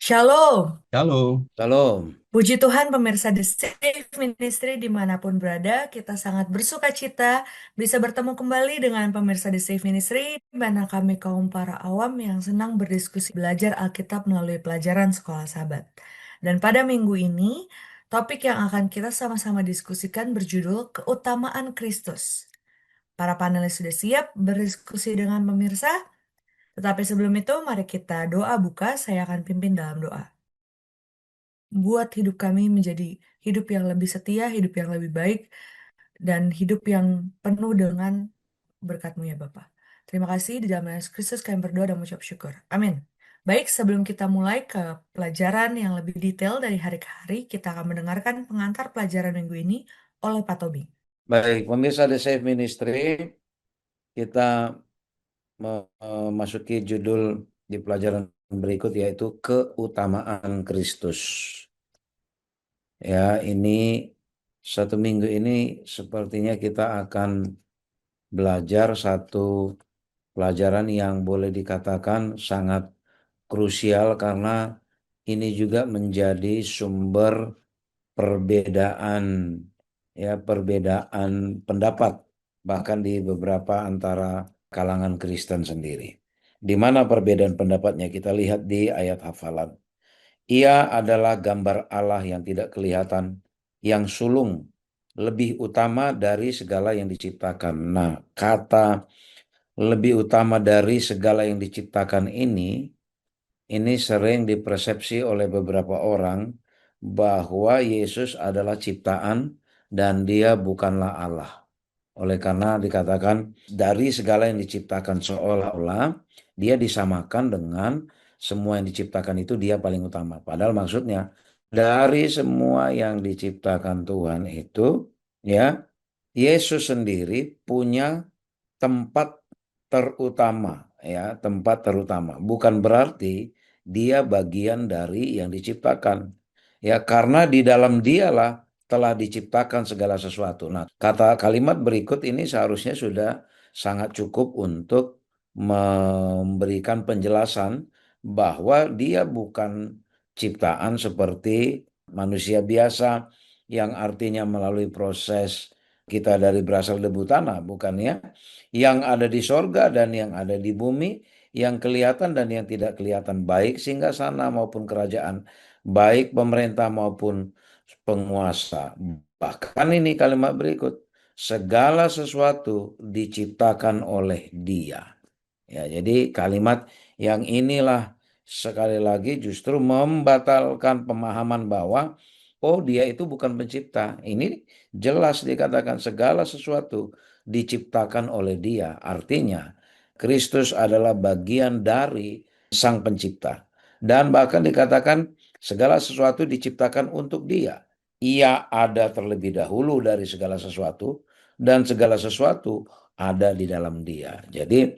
Shalom, Halo. Shalom. puji Tuhan pemirsa The Safe Ministry dimanapun berada, kita sangat bersuka cita bisa bertemu kembali dengan pemirsa The Safe Ministry, di mana kami kaum para awam yang senang berdiskusi belajar Alkitab melalui pelajaran sekolah sahabat. Dan pada minggu ini, topik yang akan kita sama-sama diskusikan berjudul Keutamaan Kristus. Para panelis sudah siap berdiskusi dengan pemirsa, tetapi sebelum itu mari kita doa buka, saya akan pimpin dalam doa. Buat hidup kami menjadi hidup yang lebih setia, hidup yang lebih baik, dan hidup yang penuh dengan berkat-Mu ya Bapa. Terima kasih di dalam nama Yesus Kristus kami berdoa dan mengucap syukur. Amin. Baik, sebelum kita mulai ke pelajaran yang lebih detail dari hari ke hari, kita akan mendengarkan pengantar pelajaran minggu ini oleh Pak Tobi. Baik, pemirsa The Safe Ministry, kita memasuki judul di pelajaran berikut yaitu keutamaan Kristus. Ya, ini satu minggu ini sepertinya kita akan belajar satu pelajaran yang boleh dikatakan sangat krusial karena ini juga menjadi sumber perbedaan perbedaan pendapat bahkan di beberapa antara kalangan Kristen sendiri. Di mana perbedaan pendapatnya kita lihat di ayat hafalan. Ia adalah gambar Allah yang tidak kelihatan, yang sulung, lebih utama dari segala yang diciptakan. Nah, kata lebih utama dari segala yang diciptakan ini sering dipersepsi oleh beberapa orang bahwa Yesus adalah ciptaan dan dia bukanlah Allah. Oleh karena dikatakan dari segala yang diciptakan seolah-olah dia disamakan dengan semua yang diciptakan itu dia paling utama. Padahal maksudnya dari semua yang diciptakan Tuhan itu ya Yesus sendiri punya tempat terutama tempat terutama. Bukan berarti dia bagian dari yang diciptakan. Ya, karena di dalam dialah telah diciptakan segala sesuatu. Nah, kata kalimat berikut ini seharusnya sudah sangat cukup untuk memberikan penjelasan bahwa dia bukan ciptaan seperti manusia biasa yang artinya melalui proses kita dari berasal debu tanah, bukannya yang ada di sorga dan yang ada di bumi, yang kelihatan dan yang tidak kelihatan, baik singgasana maupun kerajaan, baik pemerintah maupun penguasa. Bahkan ini kalimat berikut, segala sesuatu diciptakan oleh Dia. Ya, jadi kalimat yang inilah sekali lagi justru membatalkan pemahaman bahwa dia itu bukan pencipta. Ini jelas dikatakan segala sesuatu diciptakan oleh Dia. Artinya Kristus adalah bagian dari Sang Pencipta. Dan bahkan dikatakan segala sesuatu diciptakan untuk Dia. Ia ada terlebih dahulu dari segala sesuatu dan segala sesuatu ada di dalam Dia. Jadi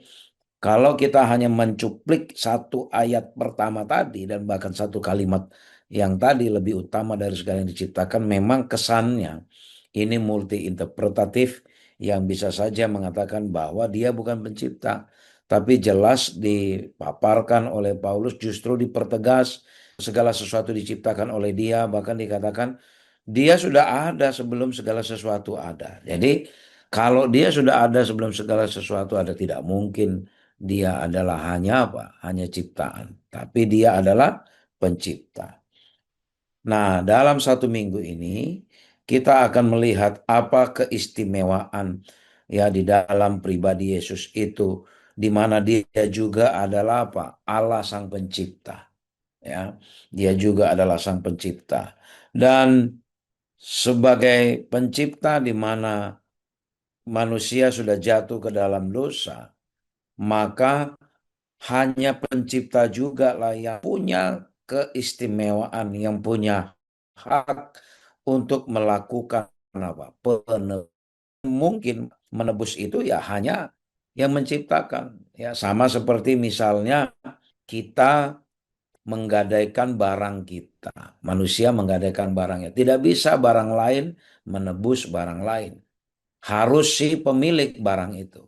kalau kita hanya mencuplik satu ayat pertama tadi dan bahkan satu kalimat yang tadi lebih utama dari segala yang diciptakan, memang kesannya ini multi interpretatif yang bisa saja mengatakan bahwa dia bukan pencipta. Tapi jelas dipaparkan oleh Paulus, justru dipertegas segala sesuatu diciptakan oleh dia, bahkan dikatakan dia sudah ada sebelum segala sesuatu ada. Jadi kalau dia sudah ada sebelum segala sesuatu ada, tidak mungkin dia adalah hanya apa? Hanya ciptaan. Tapi dia adalah pencipta. Nah, dalam satu minggu ini kita akan melihat apa keistimewaan di dalam pribadi Yesus itu, di mana dia juga adalah apa? Allah Sang Pencipta. Ya, dia juga adalah Sang Pencipta. Dan sebagai pencipta di mana manusia sudah jatuh ke dalam dosa, maka hanya pencipta juga lah yang punya keistimewaan, yang punya hak untuk melakukan apa? Mungkin menebus itu ya hanya yang menciptakan. Ya, sama seperti misalnya kita menggadaikan barang kita. Manusia menggadaikan barangnya. Tidak bisa barang lain menebus barang lain. Harus si pemilik barang itu.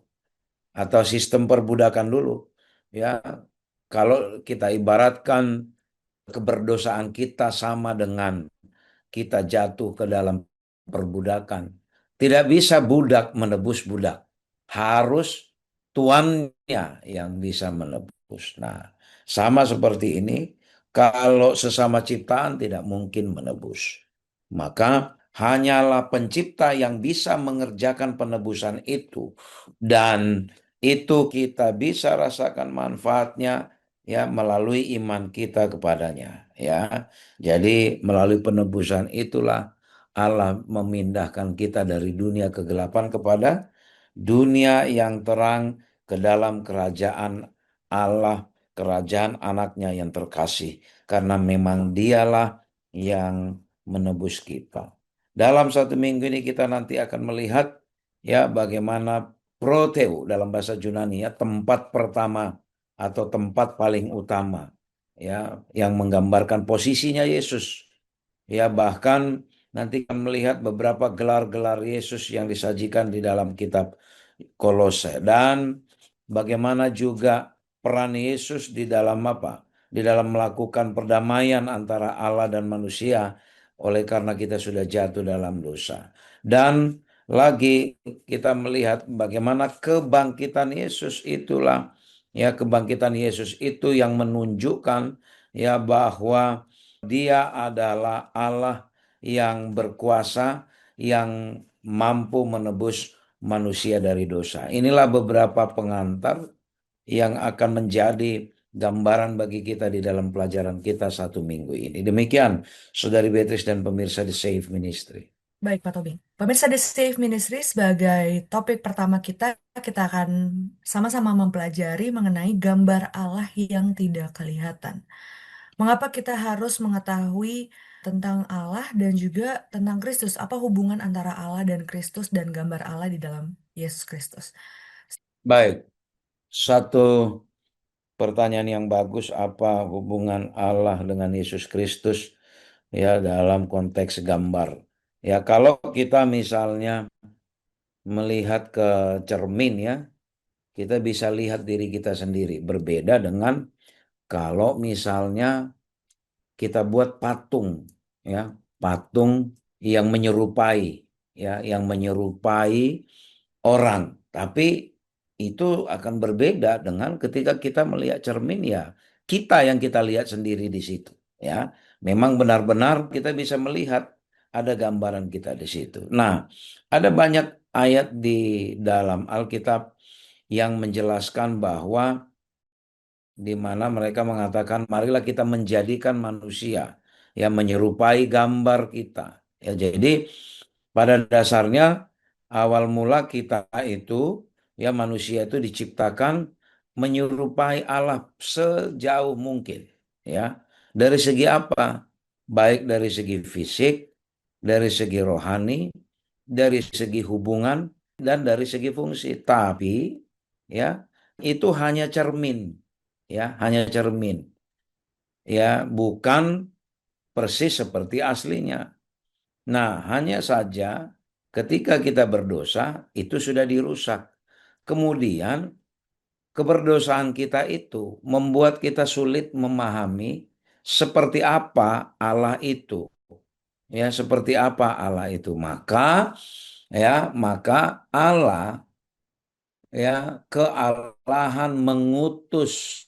Atau sistem perbudakan dulu. Ya, kalau kita ibaratkan keberdosaan kita sama dengan kita jatuh ke dalam perbudakan. Tidak bisa budak menebus budak. Harus tuannya yang bisa menebus. Nah, sama seperti ini, kalau sesama ciptaan tidak mungkin menebus. Maka hanyalah pencipta yang bisa mengerjakan penebusan itu. Dan itu kita bisa rasakan manfaatnya ya melalui iman kita kepadanya ya. Jadi melalui penebusan itulah Allah memindahkan kita dari dunia kegelapan kepada dunia yang terang ke dalam kerajaan Allah, kerajaan anaknya yang terkasih. Karena memang dialah yang menebus kita. Dalam satu minggu ini kita nanti akan melihat ya bagaimana proteu dalam bahasa Yunani ya tempat pertama atau tempat paling utama ya yang menggambarkan posisinya Yesus. Ya bahkan nanti akan melihat beberapa gelar-gelar Yesus yang disajikan di dalam kitab Kolose dan bagaimana juga peran Yesus di dalam apa? Di dalam melakukan perdamaian antara Allah dan manusia oleh karena kita sudah jatuh dalam dosa. Dan lagi kita melihat bagaimana kebangkitan Yesus itulah ya kebangkitan Yesus itu yang menunjukkan ya bahwa dia adalah Allah yang berkuasa yang mampu menebus manusia dari dosa. Inilah beberapa pengantar yang akan menjadi gambaran bagi kita di dalam pelajaran kita satu minggu ini. Demikian, Saudari Beatrice dan pemirsa di Save Ministry. Baik, Pak Tobing. Pemirsa di Safe Ministry sebagai topik pertama kita, kita akan sama-sama mempelajari mengenai gambar Allah yang tidak kelihatan. Mengapa kita harus mengetahui tentang Allah dan juga tentang Kristus? Apa hubungan antara Allah dan Kristus dan gambar Allah di dalam Yesus Kristus? Baik, satu pertanyaan yang bagus, apa hubungan Allah dengan Yesus Kristus ya dalam konteks gambar. Ya, kalau kita misalnya melihat ke cermin ya, kita bisa lihat diri kita sendiri. Berbeda dengan kalau misalnya kita buat patung ya, patung yang menyerupai ya, yang menyerupai orang. Tapi itu akan berbeda dengan ketika kita melihat cermin ya, kita yang kita lihat sendiri di situ ya. Memang benar-benar kita bisa melihat ada gambaran kita di situ. Nah, ada banyak ayat di dalam Alkitab yang menjelaskan bahwa di mana mereka mengatakan marilah kita menjadikan manusia yang menyerupai gambar kita. Ya, jadi pada dasarnya awal mula kita itu ya manusia itu diciptakan menyerupai Allah sejauh mungkin ya. Dari segi apa? Baik dari segi fisik, dari segi rohani, dari segi hubungan dan dari segi fungsi. Tapi ya itu hanya cermin ya, hanya cermin. Ya, bukan persis seperti aslinya. Nah, hanya saja ketika kita berdosa, itu sudah dirusak. Kemudian, keberdosaan kita itu membuat kita sulit memahami seperti apa Allah itu. Ya, seperti apa Allah itu. Maka Allah ya kealahan mengutus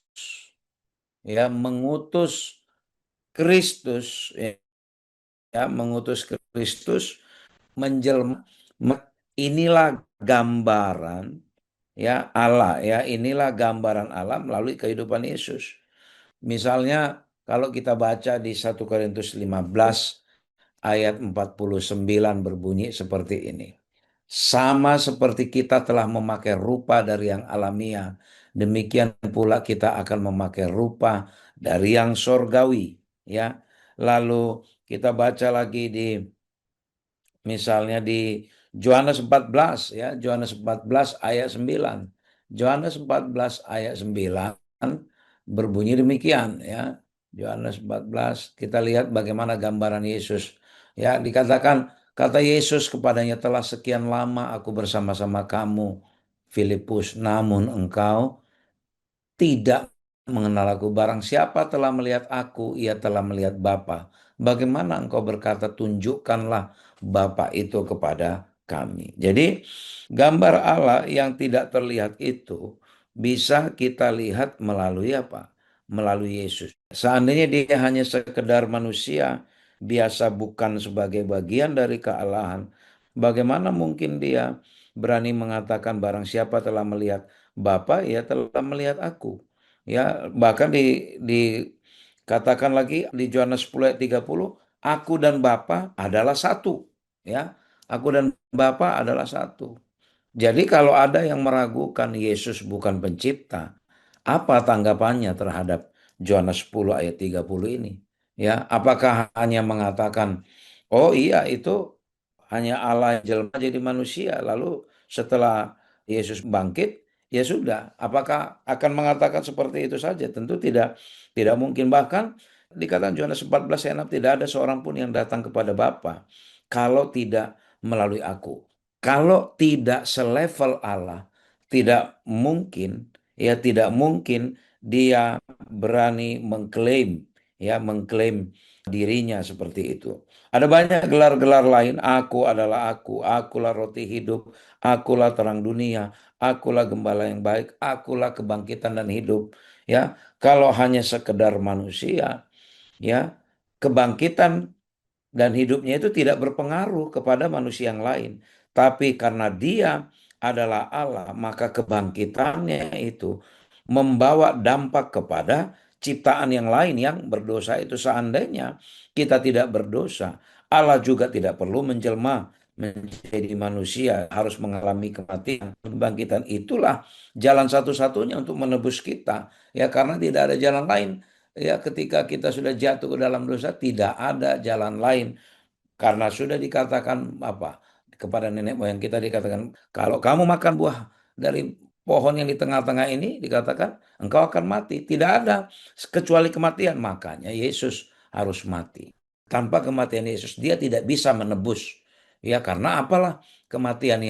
Kristus mengutus Kristus menjelma. Inilah gambaran ya Allah ya inilah gambaran Allah melalui kehidupan Yesus. Misalnya kalau kita baca di 1 Korintus 15 ayat 49 berbunyi seperti ini. Sama seperti kita telah memakai rupa dari yang alamiah, demikian pula kita akan memakai rupa dari yang sorgawi. Ya, lalu kita baca lagi di misalnya di Yohanes 14 ya, Yohanes 14 ayat 9. Yohanes 14 ayat 9 berbunyi demikian ya. Yohanes 14 kita lihat bagaimana gambaran Yesus. Ya, dikatakan kata Yesus kepadanya, telah sekian lama aku bersama-sama kamu Filipus, namun engkau tidak mengenal aku. Barang siapa telah melihat aku, ia telah melihat Bapa. Bagaimana engkau berkata, tunjukkanlah Bapa itu kepada kami. Jadi, gambar Allah yang tidak terlihat itu bisa kita lihat melalui apa? Melalui Yesus. Seandainya dia hanya sekedar manusia, biasa bukan sebagai bagian dari kealahan, bagaimana mungkin dia berani mengatakan barang siapa telah melihat Bapa, ia telah melihat aku. Ya, bahkan dikatakan lagi di Yohanes 10 ayat 30, aku dan Bapa adalah satu. Ya, aku dan Bapa adalah satu. Jadi kalau ada yang meragukan Yesus bukan pencipta, apa tanggapannya terhadap Yohanes 10 ayat 30 ini? Ya, apakah hanya mengatakan, oh iya itu hanya Allah yang jelma jadi manusia, lalu setelah Yesus bangkit, ya sudah. Apakah akan mengatakan seperti itu saja? Tentu tidak, tidak mungkin. Bahkan dikatakan Yohanes 14 ayat 6, tidak ada seorang pun yang datang kepada Bapa kalau tidak melalui aku. Kalau tidak selevel Allah, tidak mungkin, ya tidak mungkin dia berani mengklaim, ya mengklaim dirinya seperti itu. Ada banyak gelar-gelar lain. Aku adalah aku, akulah roti hidup, akulah terang dunia, akulah gembala yang baik, akulah kebangkitan dan hidup. Ya, kalau hanya sekedar manusia, ya kebangkitan dan hidupnya itu tidak berpengaruh kepada manusia yang lain. Tapi karena dia adalah Allah, maka kebangkitannya itu membawa dampak kepada ciptaan yang lain yang berdosa itu. Seandainya kita tidak berdosa, Allah juga tidak perlu menjelma menjadi manusia, harus mengalami kematian. Kebangkitan itulah jalan satu-satunya untuk menebus kita. Ya, karena tidak ada jalan lain. Ya, ketika kita sudah jatuh ke dalam dosa, tidak ada jalan lain karena sudah dikatakan apa kepada nenek moyang kita, dikatakan kalau kamu makan buah dari pohon yang di tengah-tengah ini, dikatakan engkau akan mati. Tidak ada kecuali kematian. Makanya Yesus harus mati. Tanpa kematian Yesus dia tidak bisa menebus. Ya karena apalah kematian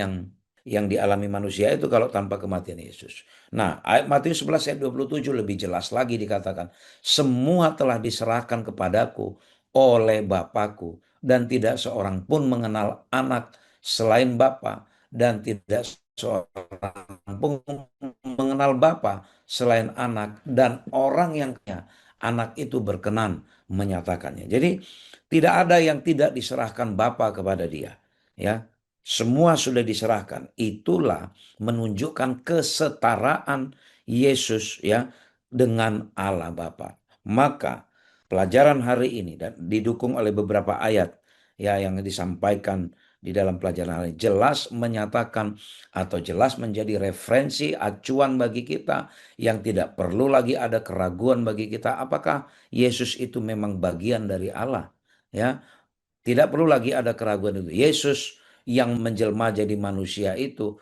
yang dialami manusia itu kalau tanpa kematian Yesus. Nah, ayat Matius 11 ayat 27 lebih jelas lagi dikatakan, semua telah diserahkan kepadaku oleh Bapakku, dan tidak seorang pun mengenal anak selain Bapa, dan tidak seorang pun mengenal Bapa selain anak, dan orang yang anak itu berkenan menyatakannya. Jadi tidak ada yang tidak diserahkan Bapa kepada dia. Ya, semua sudah diserahkan. Itulah menunjukkan kesetaraan Yesus ya dengan Allah Bapa. Maka pelajaran hari ini dan didukung oleh beberapa ayat ya yang disampaikan di dalam pelajaran hari ini jelas menyatakan atau jelas menjadi referensi acuan bagi kita yang tidak perlu lagi ada keraguan bagi kita apakah Yesus itu memang bagian dari Allah ya. Tidak perlu lagi ada keraguan itu. Yesus yang menjelma jadi manusia itu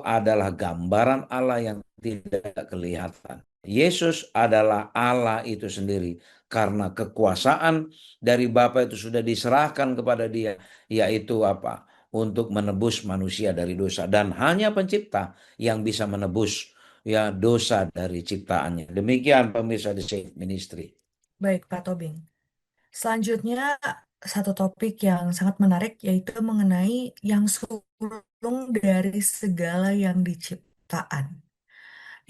adalah gambaran Allah yang tidak kelihatan. Yesus adalah Allah itu sendiri karena kekuasaan dari Bapa itu sudah diserahkan kepada dia, yaitu apa? Untuk menebus manusia dari dosa dan hanya pencipta yang bisa menebus ya dosa dari ciptaannya. Demikian pemirsa The Safe Ministry. Baik, Pak Tobing. Selanjutnya, satu topik yang sangat menarik yaitu mengenai yang sulung dari segala yang diciptaan.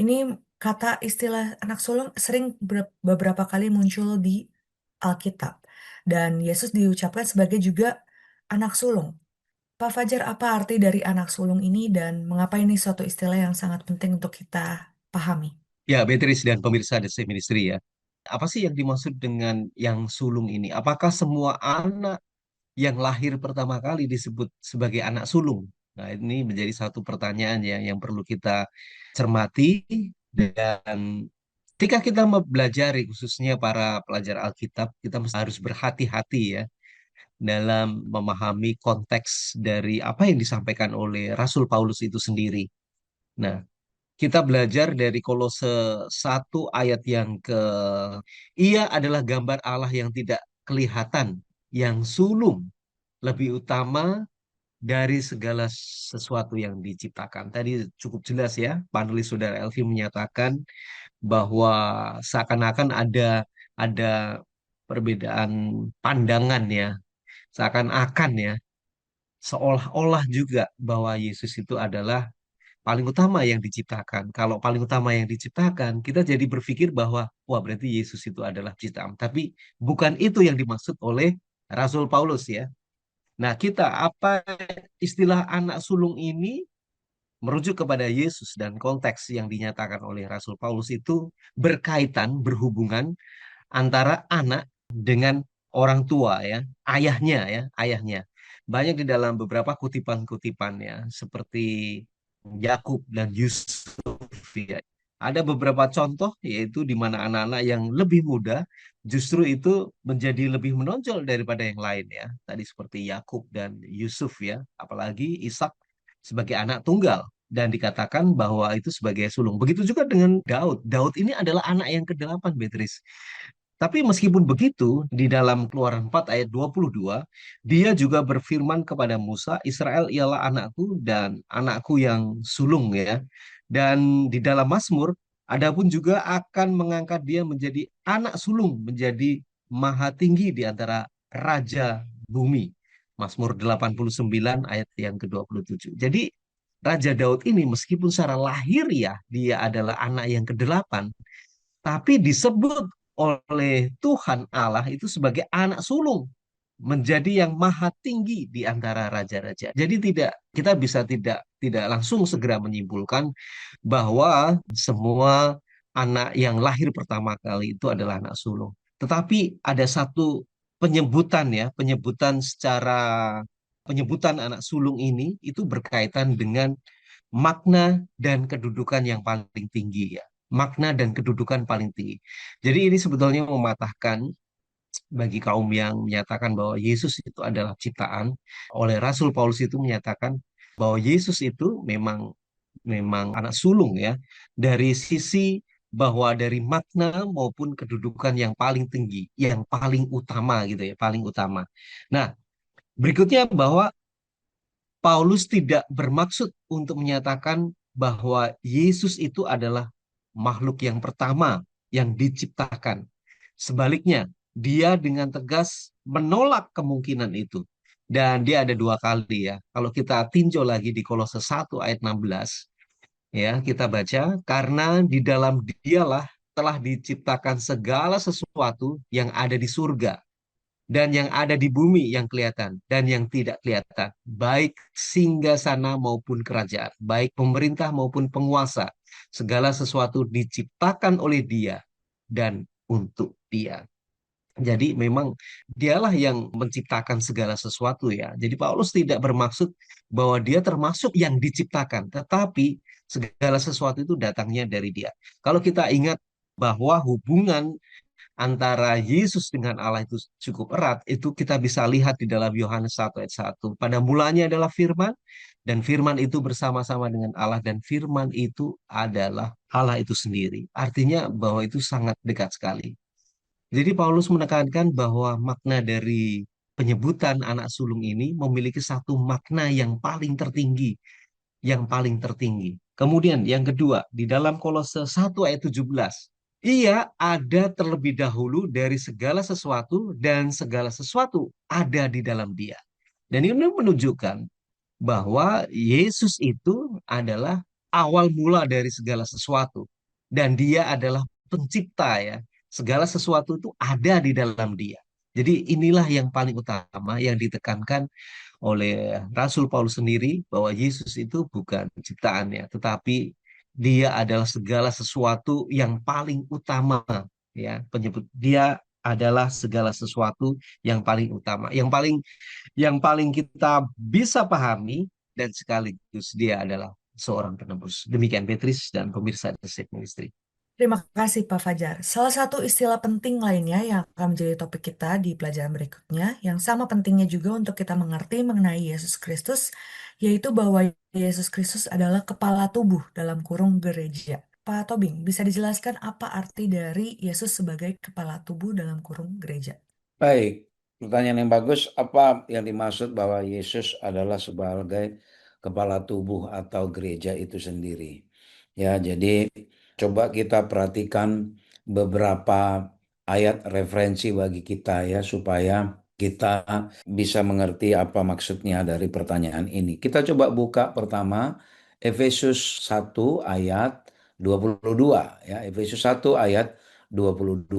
Ini kata istilah anak sulung sering beberapa kali muncul di Alkitab. Dan Yesus diucapkan sebagai juga anak sulung. Pak Fajar, apa arti dari anak sulung ini dan mengapa ini suatu istilah yang sangat penting untuk kita pahami? Ya, Beatrice dan pemirsa The Safe Ministry ya. Apa sih yang dimaksud dengan yang sulung ini? Apakah semua anak yang lahir pertama kali disebut sebagai anak sulung? Nah, ini menjadi satu pertanyaan ya yang perlu kita cermati dan ketika kita mempelajari khususnya para pelajar Alkitab, kita harus berhati-hati ya dalam memahami konteks dari apa yang disampaikan oleh Rasul Paulus itu sendiri. Nah, kita belajar dari Kolose 1 ayat yang ke ia adalah gambar Allah yang tidak kelihatan, yang sulung, lebih utama dari segala sesuatu yang diciptakan. Tadi cukup jelas ya, panelis Saudara Elvi menyatakan bahwa seakan-akan ada perbedaan pandangan ya, seakan-akan ya, seolah-olah juga bahwa Yesus itu adalah paling utama yang diciptakan. Kalau paling utama yang diciptakan, kita jadi berpikir bahwa wah berarti Yesus itu adalah ciptaan. Tapi bukan itu yang dimaksud oleh Rasul Paulus ya. Nah, kita apa istilah anak sulung ini merujuk kepada Yesus dan konteks yang dinyatakan oleh Rasul Paulus itu berkaitan, berhubungan antara anak dengan orang tua ya, ayahnya ya, ayahnya. Banyak di dalam beberapa kutipan-kutipan ya, seperti Yakub dan Yusuf ya. Ada beberapa contoh yaitu di mana anak-anak yang lebih muda justru itu menjadi lebih menonjol daripada yang lain ya. Tadi seperti Yakub dan Yusuf ya, apalagi Ishak sebagai anak tunggal dan dikatakan bahwa itu sebagai sulung. Begitu juga dengan Daud. Daud ini adalah anak yang ke-8, Beatrice. Tapi meskipun begitu, di dalam Keluaran 4 ayat 22, dia juga berfirman kepada Musa, Israel ialah anakku dan anakku yang sulung ya. Dan di dalam Mazmur, adapun juga akan mengangkat dia menjadi anak sulung, menjadi maha tinggi di antara raja bumi. Mazmur 89 ayat yang ke-27. Jadi Raja Daud ini meskipun secara lahir ya, dia adalah anak yang ke-8, tapi disebut oleh Tuhan Allah itu sebagai anak sulung, menjadi yang maha tinggi di antara raja-raja. Jadi kita bisa tidak langsung segera menyimpulkan bahwa semua anak yang lahir pertama kali itu adalah anak sulung. Tetapi ada satu penyebutan ya, penyebutan anak sulung ini itu berkaitan dengan makna dan kedudukan yang paling tinggi ya. Makna dan kedudukan paling tinggi. Jadi ini sebetulnya mematahkan bagi kaum yang menyatakan bahwa Yesus itu adalah ciptaan. Oleh Rasul Paulus itu menyatakan bahwa Yesus itu memang memang anak sulung ya. Dari sisi bahwa dari makna maupun kedudukan yang paling tinggi, yang paling utama gitu ya, paling utama. Nah, berikutnya bahwa Paulus tidak bermaksud untuk menyatakan bahwa Yesus itu adalah makhluk yang pertama yang diciptakan. Sebaliknya, dia dengan tegas menolak kemungkinan itu. Dan dia ada dua kali ya. Kalau kita tinjau lagi di Kolose 1 ayat 16, ya, kita baca, karena di dalam dialah telah diciptakan segala sesuatu yang ada di surga dan yang ada di bumi yang kelihatan dan yang tidak kelihatan, baik singgasana maupun kerajaan, baik pemerintah maupun penguasa, segala sesuatu diciptakan oleh Dia dan untuk Dia. Jadi memang dialah yang menciptakan segala sesuatu ya. Jadi Paulus tidak bermaksud bahwa dia termasuk yang diciptakan, tetapi segala sesuatu itu datangnya dari dia. Kalau kita ingat bahwa hubungan antara Yesus dengan Allah itu cukup erat, itu kita bisa lihat di dalam Yohanes 1 ayat 1. Pada mulanya adalah firman, dan firman itu bersama-sama dengan Allah, dan firman itu adalah Allah itu sendiri. Artinya bahwa itu sangat dekat sekali. Jadi Paulus menekankan bahwa makna dari penyebutan anak sulung ini memiliki satu makna yang paling tertinggi, yang paling tertinggi. Kemudian yang kedua, di dalam Kolose 1 ayat 17, ia ada terlebih dahulu dari segala sesuatu dan segala sesuatu ada di dalam dia. Dan ini menunjukkan bahwa Yesus itu adalah awal mula dari segala sesuatu. Dan dia adalah pencipta ya. Segala sesuatu itu ada di dalam dia. Jadi inilah yang paling utama yang ditekankan oleh Rasul Paulus sendiri bahwa Yesus itu bukan ciptaannya, tetapi dia adalah segala sesuatu yang paling utama ya. Penyebut dia adalah segala sesuatu yang paling utama, yang paling kita bisa pahami dan sekaligus dia adalah seorang penebus. Demikian Beatrice dan pemirsa The Safe Ministry. Terima kasih Pak Fajar. Salah satu istilah penting lainnya yang akan menjadi topik kita di pelajaran berikutnya, yang sama pentingnya juga untuk kita mengerti mengenai Yesus Kristus, yaitu bahwa Yesus Kristus adalah kepala tubuh dalam kurung gereja. Pak Tobing, bisa dijelaskan apa arti dari Yesus sebagai kepala tubuh dalam kurung gereja? Baik, pertanyaan yang bagus. Apa yang dimaksud bahwa Yesus adalah sebagai kepala tubuh atau gereja itu sendiri? Ya, jadi Coba kita perhatikan beberapa ayat referensi bagi kita ya, supaya kita bisa mengerti apa maksudnya dari pertanyaan ini. Kita coba buka pertama Efesus 1 ayat 22 ya. Efesus 1 ayat 22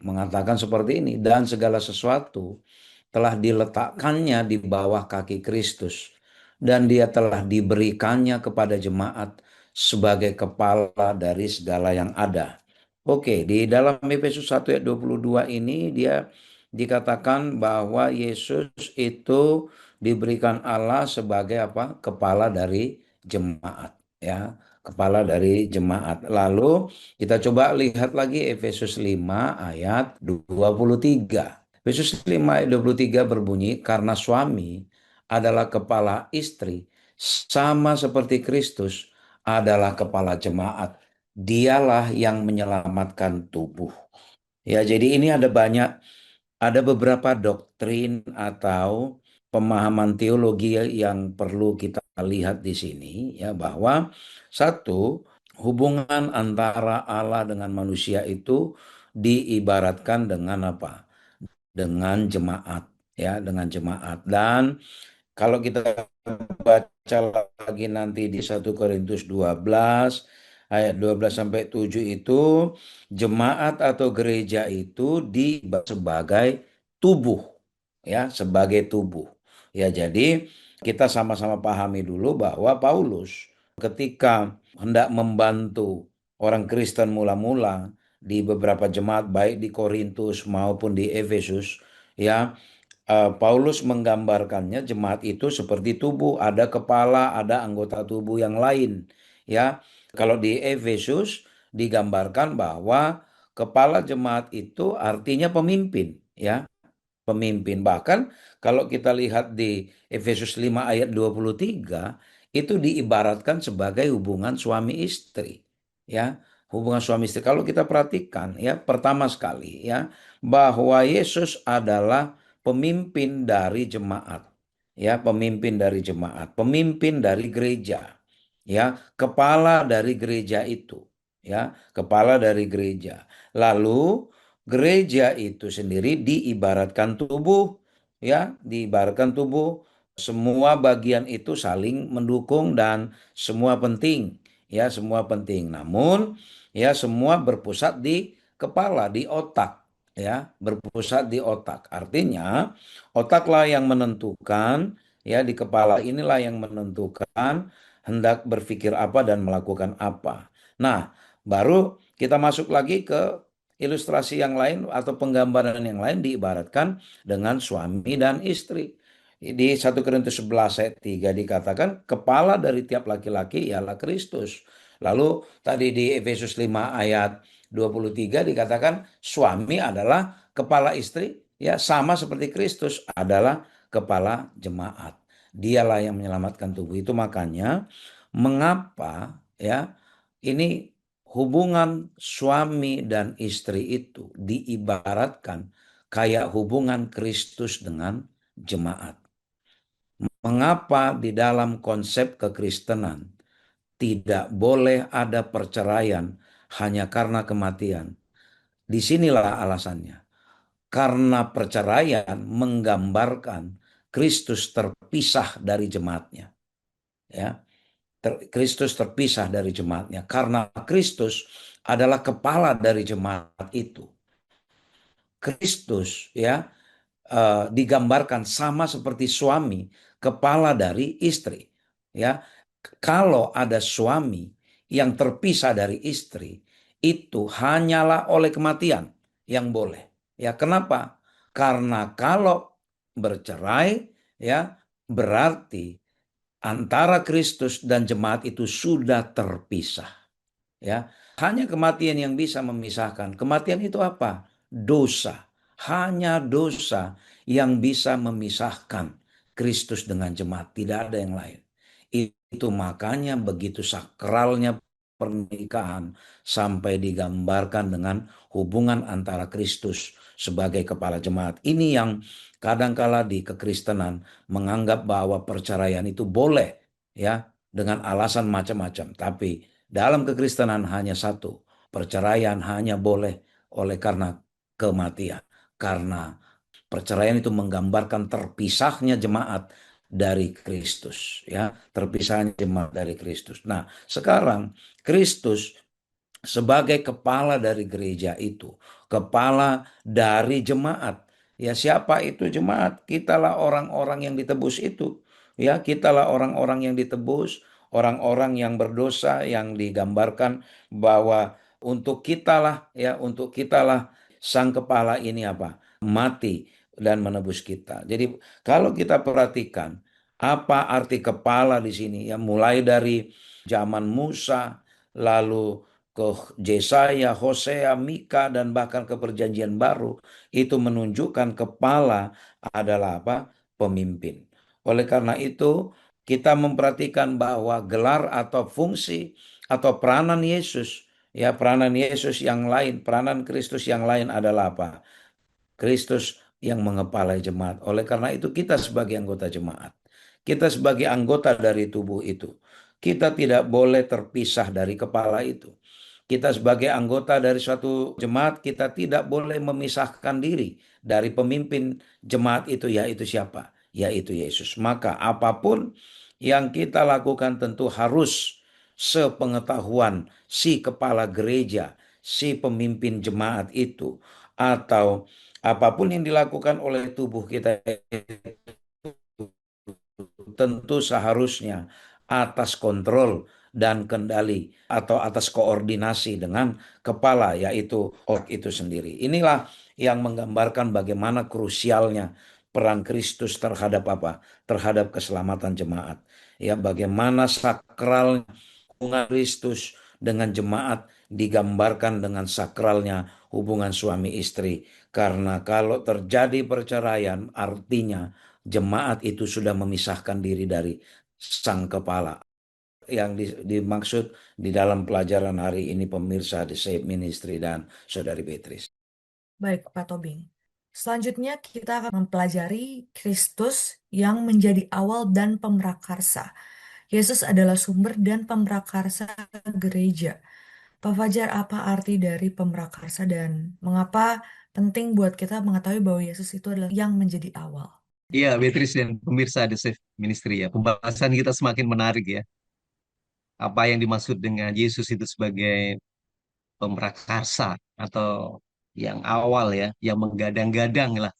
mengatakan seperti ini, dan segala sesuatu telah diletakkannya di bawah kaki Kristus, dan dia telah diberikannya kepada jemaat sebagai kepala dari segala yang ada. Oke, di dalam Efesus 1 ayat 22 ini dia dikatakan bahwa Yesus itu diberikan Allah sebagai apa? Kepala dari jemaat, ya, kepala dari jemaat. Lalu kita coba lihat lagi Efesus 5 ayat 23. Efesus 5 ayat 23 berbunyi, karena suami adalah kepala istri, sama seperti Kristus adalah kepala jemaat. Dialah yang menyelamatkan tubuh. Ya, jadi ini ada beberapa doktrin atau pemahaman teologi yang perlu kita lihat di sini, ya, bahwa satu, hubungan antara Allah dengan manusia itu diibaratkan dengan apa? Dengan jemaat, ya, dengan jemaat. Dan kalau kita baca lagi nanti di 1 Korintus 12 ayat 12 sampai 7 itu, jemaat atau gereja itu sebagai tubuh, ya, sebagai tubuh. Ya, jadi kita sama-sama pahami dulu bahwa Paulus ketika hendak membantu orang Kristen mula-mula di beberapa jemaat baik di Korintus maupun di Efesus, ya, Paulus menggambarkannya jemaat itu seperti tubuh, ada kepala, ada anggota tubuh yang lain. Ya, kalau di Efesus digambarkan bahwa kepala jemaat itu artinya pemimpin, ya, pemimpin. Bahkan kalau kita lihat di Efesus 5 ayat 23 itu diibaratkan sebagai hubungan suami istri, ya, hubungan suami istri. Kalau kita perhatikan, ya, pertama sekali, ya, bahwa Yesus adalah pemimpin dari jemaat, ya, pemimpin dari jemaat, pemimpin dari gereja, ya, kepala dari gereja itu, ya, kepala dari gereja. Lalu gereja itu sendiri diibaratkan tubuh, ya, diibaratkan tubuh. Semua bagian itu saling mendukung dan semua penting, ya, semua penting. Namun, ya, semua berpusat di kepala, di otak, ya, berpusat di otak. Artinya, otaklah yang menentukan, ya, di kepala inilah yang menentukan hendak berpikir apa dan melakukan apa. Nah, baru kita masuk lagi ke ilustrasi yang lain atau penggambaran yang lain, diibaratkan dengan suami dan istri. Di 1 Korintus 11 ayat 3 dikatakan kepala dari tiap laki-laki ialah Kristus. Lalu tadi di Efesus 5 ayat 23 dikatakan suami adalah kepala istri, ya, sama seperti Kristus adalah kepala jemaat. Dialah yang menyelamatkan tubuh. Itu makanya mengapa, ya, ini hubungan suami dan istri itu diibaratkan kayak hubungan Kristus dengan jemaat. Mengapa di dalam konsep kekristenan tidak boleh ada perceraian hanya karena kematian? Disinilah alasannya. Karena perceraian menggambarkan Kristus terpisah dari jemaatnya. Ya, Kristus terpisah dari jemaatnya karena Kristus adalah kepala dari jemaat itu. Kristus, ya, digambarkan sama seperti suami, kepala dari istri. Ya, kalau ada suami yang terpisah dari istri, itu hanyalah oleh kematian yang boleh. Ya, kenapa? Karena kalau bercerai, ya, berarti antara Kristus dan jemaat itu sudah terpisah. Ya, hanya kematian yang bisa memisahkan. Kematian itu apa? Dosa. Hanya dosa yang bisa memisahkan Kristus dengan jemaat. Tidak ada yang lain. Itu makanya begitu sakralnya pernikahan sampai digambarkan dengan hubungan antara Kristus sebagai kepala jemaat. Ini yang kadangkala di kekristenan menganggap bahwa perceraian itu boleh, ya, dengan alasan macam-macam. Tapi Dalam kekristenan hanya satu, perceraian hanya boleh oleh karena kematian. Karena perceraian itu menggambarkan terpisahnya jemaat dari Kristus, ya, terpisahnya jemaat dari Kristus. Nah, sekarang Kristus sebagai kepala dari gereja itu, kepala dari jemaat. Ya, siapa itu jemaat? Kitalah orang-orang yang ditebus itu. Ya, kitalah orang-orang yang ditebus, orang-orang yang berdosa yang digambarkan bahwa untuk kitalah, ya, untuk kitalah sang kepala ini apa? Mati dan menebus kita. Jadi kalau kita perhatikan apa arti kepala di sini, ya, mulai dari zaman Musa, lalu ke Yesaya, Hosea, Mika, dan bahkan ke Perjanjian Baru, itu menunjukkan kepala adalah apa? Pemimpin. Oleh karena itu, kita memperhatikan bahwa gelar atau fungsi atau peranan Yesus, ya, peranan Yesus yang lain, peranan Kristus yang lain adalah apa? Kristus yang mengepalai jemaat. Oleh karena itu kita sebagai anggota jemaat, kita sebagai anggota dari tubuh itu, kita tidak boleh terpisah dari kepala itu. Kita sebagai anggota dari suatu jemaat, kita tidak boleh memisahkan diri dari pemimpin jemaat itu, yaitu siapa? Yaitu Yesus. Maka apapun yang kita lakukan tentu harus sepengetahuan si kepala gereja, si pemimpin jemaat itu, atau apapun yang dilakukan oleh tubuh kita tentu seharusnya atas kontrol dan kendali atau atas koordinasi dengan kepala, yaitu org itu sendiri. Inilah yang menggambarkan bagaimana krusialnya peran Kristus terhadap apa? Terhadap keselamatan jemaat. Ya, bagaimana sakralnya hubungan Kristus dengan jemaat digambarkan dengan sakralnya hubungan suami istri. Karena kalau terjadi perceraian, artinya jemaat itu sudah memisahkan diri dari sang kepala. Yang dimaksud di dalam pelajaran hari ini pemirsa The Save Ministry dan Saudari Beatrice. Baik, Pak Tobing. Selanjutnya kita akan mempelajari Kristus yang menjadi awal dan pemrakarsa. Yesus adalah sumber dan pemrakarsa gereja. Pak Fajar, apa arti dari pemrakarsa dan mengapa penting buat kita mengetahui bahwa Yesus itu adalah yang menjadi awal? Iya, Beatrice dan pemirsa The Safe Ministry ya. Pembahasan kita semakin menarik ya. Apa yang dimaksud dengan Yesus itu sebagai pemrakarsa atau yang awal ya, yang menggadang-gadang lah.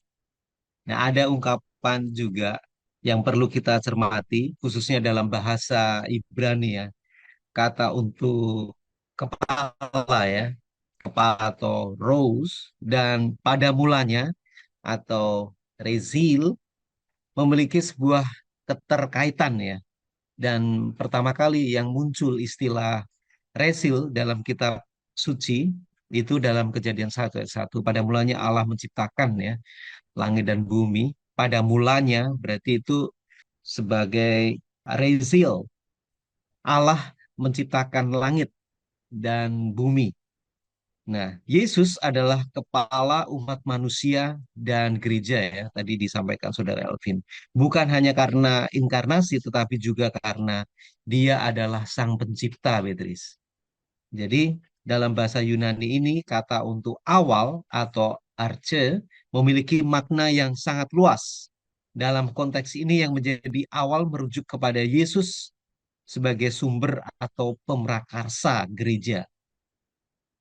Nah, ada ungkapan juga yang perlu kita cermati, khususnya dalam bahasa Ibrani ya. Kata untuk kepala ya, kepala atau rose, dan pada mulanya atau rezil memiliki sebuah keterkaitan ya. Dan pertama kali yang muncul istilah resil dalam kitab suci itu dalam Kejadian 1 ayat 1. Pada mulanya Allah menciptakan ya langit dan bumi. Pada mulanya berarti itu sebagai resil. Allah menciptakan langit dan bumi. Nah, Yesus adalah kepala umat manusia dan gereja ya, tadi disampaikan Saudara Elvin. Bukan hanya karena inkarnasi, tetapi juga karena dia adalah sang pencipta, Beatrice. Jadi, dalam bahasa Yunani ini, kata untuk awal atau arche memiliki makna yang sangat luas. Dalam konteks ini yang menjadi awal merujuk kepada Yesus sebagai sumber atau pemrakarsa gereja.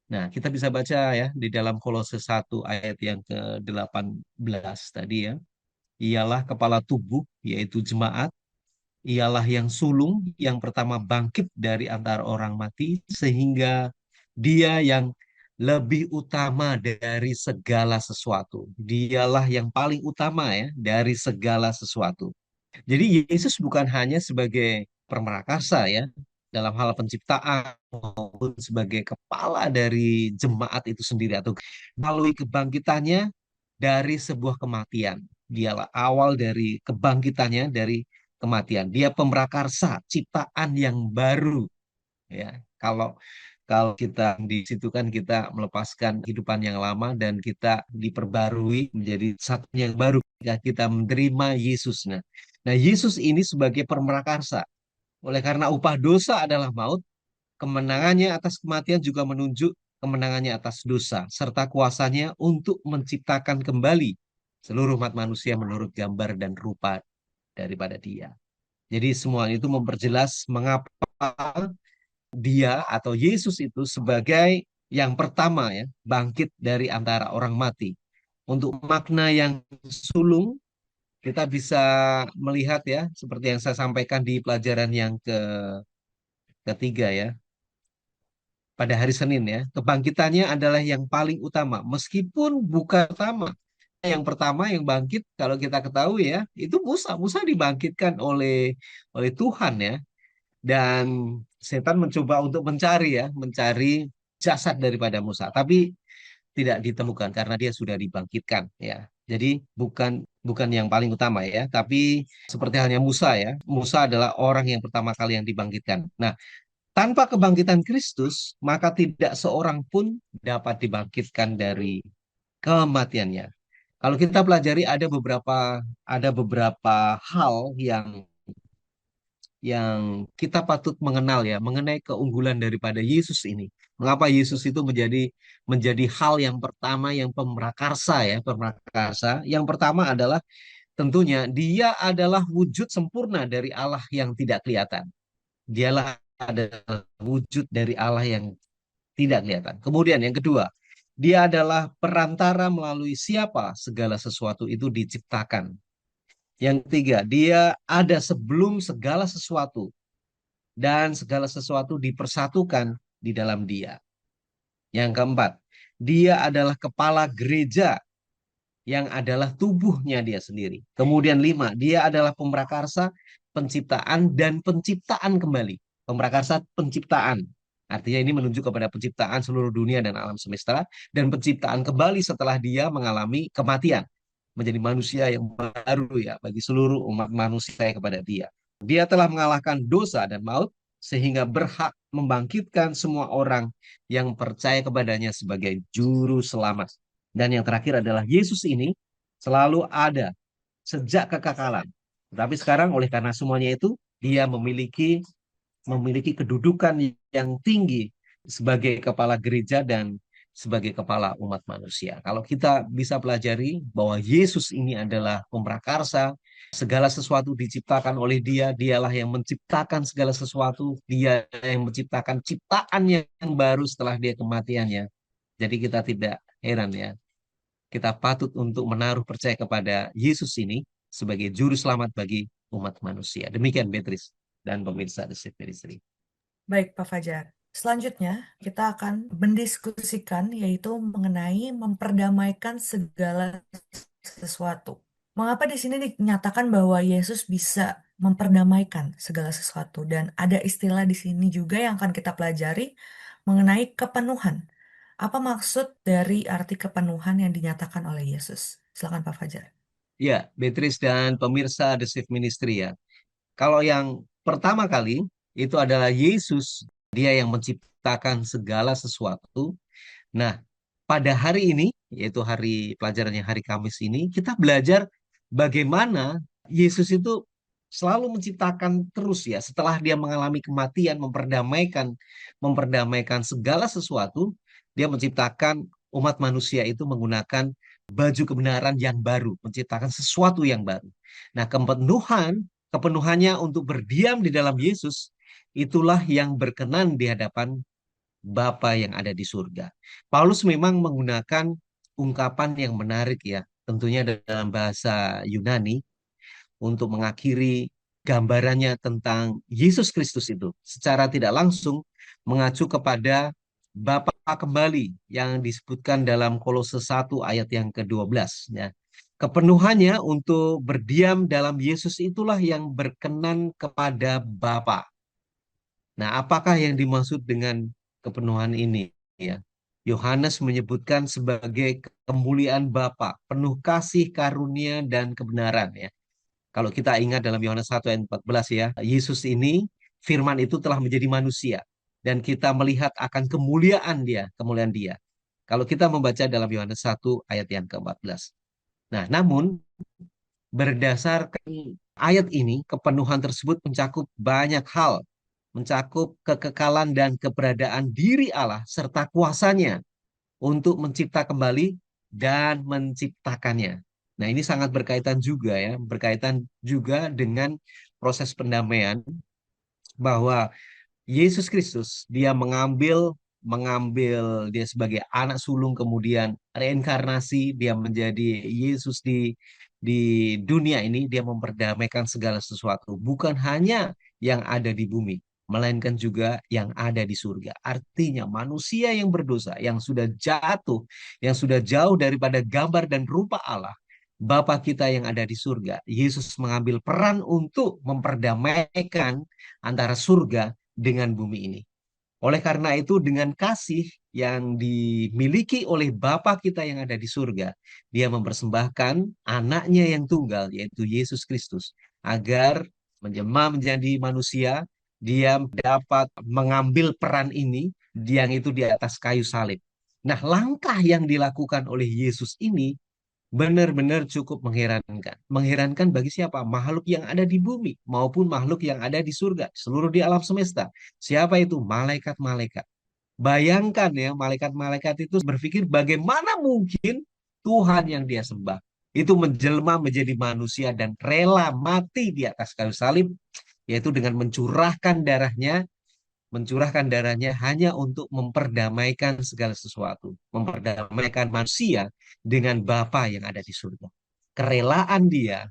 Nah, kita bisa baca ya di dalam Kolose 1 ayat yang ke-18 tadi ya. Ialah kepala tubuh, yaitu jemaat. Ialah yang sulung, yang pertama bangkit dari antara orang mati, sehingga dia yang lebih utama dari segala sesuatu. Dialah yang paling utama ya dari segala sesuatu. Jadi Yesus bukan hanya sebagai permarakasa ya dalam hal penciptaan maupun sebagai kepala dari jemaat itu sendiri atau melalui kebangkitannya dari sebuah kematian. Dialah awal dari kebangkitannya dari kematian. Dia pemrakarsa, ciptaan yang baru ya. Kalau kalau kita di situ kan kita melepaskan kehidupan yang lama dan kita diperbarui menjadi satu yang baru ketika kita menerima Yesus. Nah, Yesus ini sebagai pemrakarsa. Oleh karena upah dosa adalah maut, kemenangannya atas kematian juga menunjuk kemenangannya atas dosa, serta kuasanya untuk menciptakan kembali seluruh umat manusia menurut gambar dan rupa daripada Dia. Jadi semua itu memperjelas mengapa Dia atau Yesus itu sebagai yang pertama ya bangkit dari antara orang mati. Untuk makna yang sulung kita bisa melihat ya seperti yang saya sampaikan di pelajaran yang ketiga ya pada hari Senin ya. Kebangkitannya adalah yang paling utama meskipun bukan pertama. Yang pertama yang bangkit kalau kita ketahui ya itu Musa. Musa dibangkitkan oleh Tuhan ya. Dan setan mencoba untuk mencari jasad daripada Musa, tapi tidak ditemukan karena dia sudah dibangkitkan ya. Jadi bukan bukan yang paling utama ya, tapi seperti halnya Musa ya. Musa adalah orang yang pertama kali yang dibangkitkan. Nah, tanpa kebangkitan Kristus, maka tidak seorang pun dapat dibangkitkan dari kematiannya. Kalau kita pelajari ada beberapa hal yang kita patut mengenal ya mengenai keunggulan daripada Yesus ini. Mengapa Yesus itu menjadi hal yang pertama yang pemrakarsa ya, pemrakarsa. Yang pertama adalah tentunya dia adalah wujud sempurna dari Allah yang tidak kelihatan. Dialah adalah wujud dari Allah yang tidak kelihatan. Kemudian yang kedua, dia adalah perantara melalui siapa segala sesuatu itu diciptakan. Yang ketiga, dia ada sebelum segala sesuatu dan segala sesuatu dipersatukan di dalam Dia. Yang keempat, Dia adalah kepala gereja yang adalah tubuhnya Dia sendiri. Kemudian lima, Dia adalah pemrakarsa, penciptaan dan penciptaan kembali. Pemrakarsa penciptaan. Artinya ini menunjuk kepada penciptaan seluruh dunia dan alam semesta dan penciptaan kembali setelah Dia mengalami kematian. Menjadi manusia yang baru ya bagi seluruh umat manusia kepada Dia. Dia telah mengalahkan dosa dan maut sehingga berhak membangkitkan semua orang yang percaya kepadanya sebagai juru selamat. Dan yang terakhir adalah Yesus ini selalu ada sejak kekekalan. Tetapi sekarang oleh karena semuanya itu dia memiliki kedudukan yang tinggi sebagai kepala gereja dan sebagai kepala umat manusia. Kalau kita bisa pelajari bahwa Yesus ini adalah pemrakarsa, segala sesuatu diciptakan oleh Dia, Dialah yang menciptakan segala sesuatu, Dia yang menciptakan ciptaan yang baru setelah Dia kematiannya. Jadi kita tidak heran ya, kita patut untuk menaruh percaya kepada Yesus ini sebagai juru selamat bagi umat manusia. Demikian Beatrice dan pemirsa The Safe Ministry. Baik, Pak Fajar. Selanjutnya, kita akan mendiskusikan yaitu mengenai memperdamaikan segala sesuatu. Mengapa di sini dinyatakan bahwa Yesus bisa memperdamaikan segala sesuatu dan ada istilah di sini juga yang akan kita pelajari mengenai kepenuhan. Apa maksud dari arti kepenuhan yang dinyatakan oleh Yesus? Silakan Pak Fajar. Ya, Beatrice dan pemirsa The Safe Ministry ya. Kalau yang pertama kali itu adalah Yesus, dia yang menciptakan segala sesuatu. Nah, pada hari ini, yaitu hari pelajarannya hari Kamis ini, kita belajar bagaimana Yesus itu selalu menciptakan terus ya. Setelah dia mengalami kematian, memperdamaikan segala sesuatu, dia menciptakan umat manusia itu menggunakan baju kebenaran yang baru, menciptakan sesuatu yang baru. Nah, kepenuhannya untuk berdiam di dalam Yesus, itulah yang berkenan di hadapan Bapa yang ada di surga. Paulus memang menggunakan ungkapan yang menarik ya, tentunya dalam bahasa Yunani untuk mengakhiri gambarannya tentang Yesus Kristus itu. Secara tidak langsung mengacu kepada Bapa kembali yang disebutkan dalam Kolose 1 ayat yang ke-12 ya. Kepenuhannya untuk berdiam dalam Yesus itulah yang berkenan kepada Bapa. Nah, apakah yang dimaksud dengan kepenuhan ini ya? Yohanes menyebutkan sebagai kemuliaan Bapa, penuh kasih, karunia dan kebenaran ya. Kalau kita ingat dalam Yohanes 1 ayat 14 ya, Yesus ini firman itu telah menjadi manusia dan kita melihat akan kemuliaan dia. Kalau kita membaca dalam Yohanes 1 ayat yang ke-14. Nah, namun berdasarkan ayat ini, kepenuhan tersebut mencakup banyak hal mencakup kekekalan dan keberadaan diri Allah serta kuasanya untuk mencipta kembali dan menciptakannya. Nah, ini sangat berkaitan juga ya, berkaitan juga dengan proses pendamaian bahwa Yesus Kristus dia mengambil mengambil dia sebagai anak sulung, kemudian reinkarnasi, dia menjadi Yesus di dunia ini, dia memperdamaikan segala sesuatu, bukan hanya yang ada di bumi, melainkan juga yang ada di surga. Artinya manusia yang berdosa, yang sudah jatuh, yang sudah jauh daripada gambar dan rupa Allah, Bapa kita yang ada di surga, Yesus mengambil peran untuk memperdamaikan antara surga dengan bumi ini. Oleh karena itu, dengan kasih yang dimiliki oleh Bapa kita yang ada di surga, dia mempersembahkan anaknya yang tunggal, yaitu Yesus Kristus, agar menjelma menjadi manusia, dia dapat mengambil peran ini, yang itu di atas kayu salib. Nah, langkah yang dilakukan oleh Yesus ini benar-benar cukup mengherankan. Mengherankan bagi siapa? Makhluk yang ada di bumi maupun makhluk yang ada di surga, seluruh di alam semesta. Siapa itu? Malaikat-malaikat. Bayangkan ya, malaikat-malaikat itu berpikir bagaimana mungkin Tuhan yang dia sembah itu menjelma menjadi manusia dan rela mati di atas kayu salib, yaitu dengan mencurahkan darahnya hanya untuk memperdamaikan segala sesuatu, memperdamaikan manusia dengan Bapa yang ada di surga. Kerelaan dia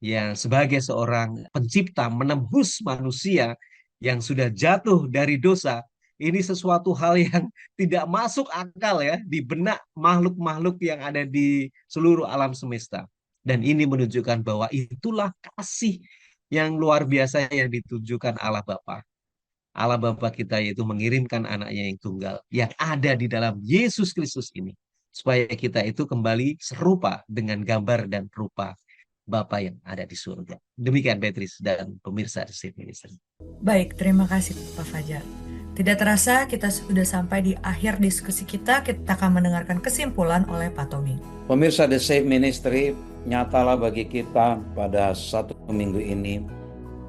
yang sebagai seorang pencipta menembus manusia yang sudah jatuh dari dosa, ini sesuatu hal yang tidak masuk akal ya di benak makhluk-makhluk yang ada di seluruh alam semesta. Dan ini menunjukkan bahwa itulah kasih yang luar biasa yang ditunjukkan Allah Bapa. Allah Bapa kita yaitu mengirimkan anaknya yang tunggal yang ada di dalam Yesus Kristus ini. Supaya kita itu kembali serupa dengan gambar dan rupa Bapa yang ada di surga. Demikian Beatrice dan pemirsa The Safe Ministry. Baik, terima kasih Pak Fajar. Tidak terasa kita sudah sampai di akhir diskusi kita akan mendengarkan kesimpulan oleh Pak Tommy. Pemirsa The Safe Ministry, nyatalah bagi kita pada satu minggu ini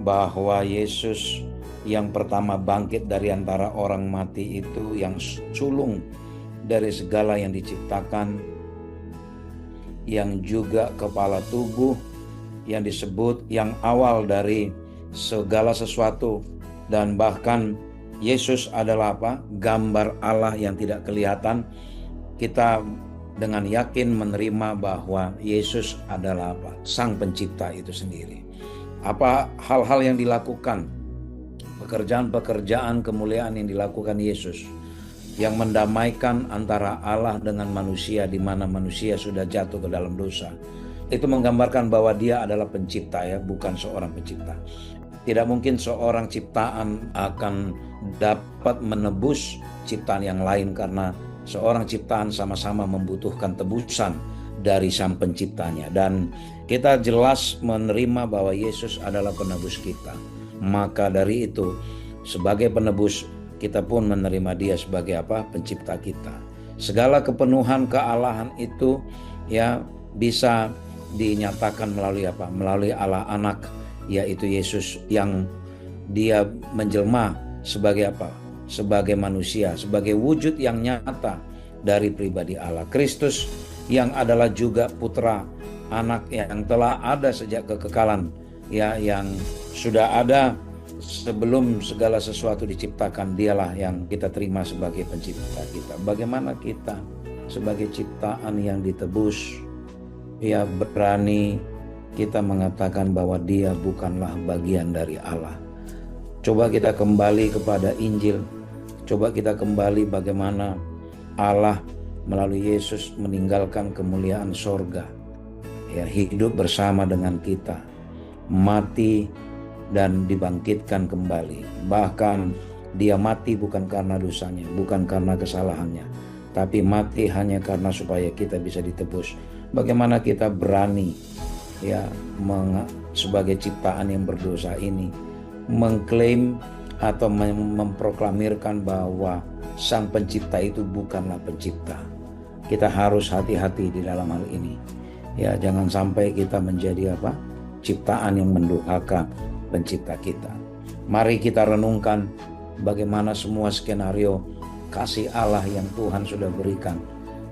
bahwa Yesus yang pertama bangkit dari antara orang mati itu, yang sulung dari segala yang diciptakan, yang juga kepala tubuh, yang disebut yang awal dari segala sesuatu, dan bahkan Yesus adalah apa? Gambar Allah yang tidak kelihatan. Kita dengan yakin menerima bahwa Yesus adalah apa? Sang Pencipta itu sendiri. Apa hal-hal yang dilakukan, pekerjaan-pekerjaan kemuliaan yang dilakukan Yesus, yang mendamaikan antara Allah dengan manusia di mana manusia sudah jatuh ke dalam dosa. Itu menggambarkan bahwa dia adalah pencipta ya, bukan seorang pencipta. Tidak mungkin seorang ciptaan akan dapat menebus ciptaan yang lain, karena seorang ciptaan sama-sama membutuhkan tebusan dari sang penciptanya. Dan kita jelas menerima bahwa Yesus adalah penebus kita. Maka dari itu, sebagai penebus, kita pun menerima dia sebagai apa? Pencipta kita. Segala kepenuhan kealahan itu ya bisa dinyatakan melalui apa? Melalui Allah Anak, yaitu Yesus, yang dia menjelma sebagai apa? Sebagai manusia, sebagai wujud yang nyata dari pribadi Allah. Kristus yang adalah juga putra anak yang telah ada sejak kekekalan, ya, yang sudah ada sebelum segala sesuatu diciptakan. Dialah yang kita terima sebagai pencipta kita. Bagaimana kita sebagai ciptaan yang ditebus, ya, berani kita mengatakan bahwa dia bukanlah bagian dari Allah. Coba kita kembali kepada Injil. Coba kita kembali bagaimana Allah melalui Yesus meninggalkan kemuliaan sorga, ya, hidup bersama dengan kita, mati dan dibangkitkan kembali. Bahkan dia mati bukan karena dosanya, bukan karena kesalahannya, tapi mati hanya karena supaya kita bisa ditebus. Bagaimana kita berani ya sebagai ciptaan yang berdosa ini mengklaim atau memproklamirkan bahwa sang pencipta itu bukanlah pencipta. Kita harus hati-hati di dalam hal ini. Ya, jangan sampai kita menjadi apa? Ciptaan yang menduhaka pencipta kita. Mari kita renungkan bagaimana semua skenario kasih Allah yang Tuhan sudah berikan,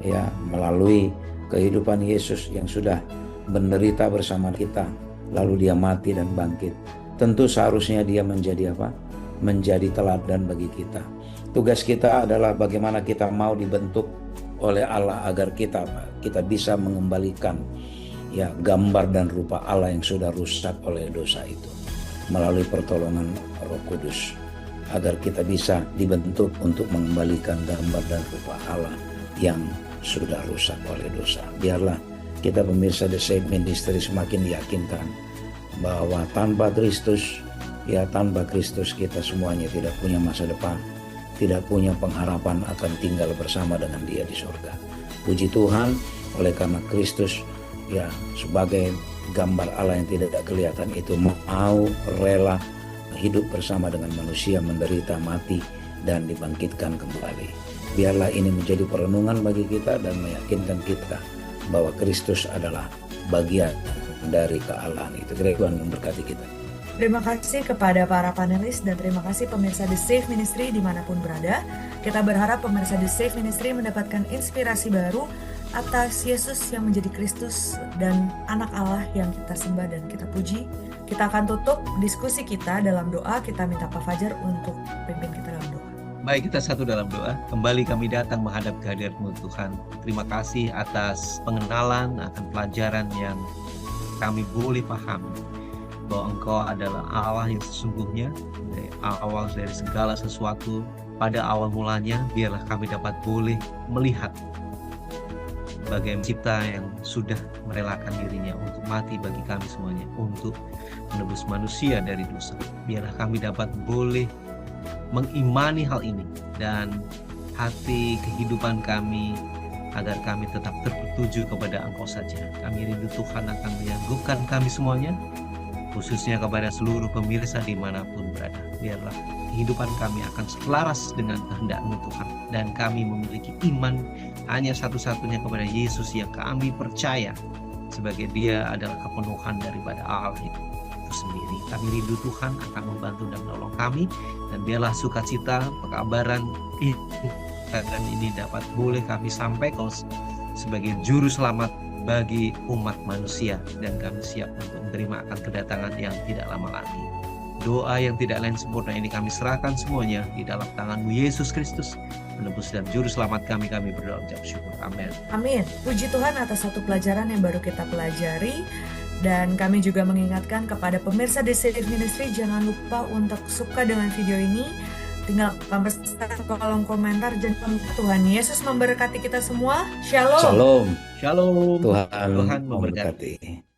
ya, melalui kehidupan Yesus yang sudah menderita bersama kita, lalu dia mati dan bangkit. Tentu seharusnya dia menjadi apa? Menjadi teladan bagi kita. Tugas kita adalah bagaimana kita mau dibentuk oleh Allah agar kita bisa mengembalikan, ya, gambar dan rupa Allah yang sudah rusak oleh dosa itu melalui pertolongan Roh Kudus, agar kita bisa dibentuk untuk mengembalikan gambar dan rupa Allah yang sudah rusak oleh dosa. Biarlah kita pemirsa The Safe Ministry semakin diyakinkan bahwa tanpa Kristus, ya, tanpa Kristus kita semuanya tidak punya masa depan, tidak punya pengharapan akan tinggal bersama dengan Dia di surga. Puji Tuhan, oleh karena Kristus, ya, sebagai gambar Allah yang tidak kelihatan itu mau rela hidup bersama dengan manusia, menderita, mati, dan dibangkitkan kembali. Biarlah ini menjadi perenungan bagi kita dan meyakinkan kita bahwa Kristus adalah bagian dari kealahan itu. Kiranya Tuhan memberkati kita. Terima kasih kepada para panelis dan terima kasih pemirsa The Safe Ministry dimanapun berada. Kita berharap pemirsa The Safe Ministry mendapatkan inspirasi baru atas Yesus yang menjadi Kristus dan anak Allah yang kita sembah dan kita puji. Kita akan tutup diskusi kita dalam doa. Kita minta Pak Fajar untuk pimpin kita dalam doa. Baik, kita satu dalam doa. Kembali kami datang menghadap kehadirat-Mu Tuhan. Terima kasih atas pengenalan akan pelajaran yang kami boleh pahami bahwa Engkau adalah Allah yang sesungguhnya dari awal dari segala sesuatu. Pada awal mulanya, biarlah kami dapat boleh melihat bagaimana cipta yang sudah merelakan dirinya untuk mati bagi kami semuanya, untuk menebus manusia dari dosa. Biarlah kami dapat boleh mengimani hal ini dan hati kehidupan kami agar kami tetap tertuju kepada Engkau saja. Kami rindu Tuhan akan menyangguhkan kami semuanya, khususnya kepada seluruh pemirsa dimanapun berada. Biarlah kehidupan kami akan selaras dengan kehendak-Mu Tuhan, dan kami memiliki iman hanya satu-satunya kepada Yesus yang kami percaya sebagai Dia adalah kepenuhan daripada Allah itu sendiri. Kami rindu Tuhan akan membantu dan menolong kami, dan biarlah sukacita pekabaran ini dapat boleh kami sampaikan sebagai juru selamat bagi umat manusia, dan kami siap untuk menerima akan kedatangan yang tidak lama lagi. Doa yang tidak lain sempurna ini kami serahkan semuanya di dalam tangan-Mu Yesus Kristus, penebus dan juru selamat kami berdoa ucap syukur. Amin. Amin. Puji Tuhan atas satu pelajaran yang baru kita pelajari. Dan kami juga mengingatkan kepada pemirsa The Safe Ministry, jangan lupa untuk suka dengan video ini. Tinggalkan pesan kolom komentar. Dan Tuhan Yesus memberkati kita semua. Shalom. Shalom. Shalom. Tuhan Tuhan memberkati. memberkati.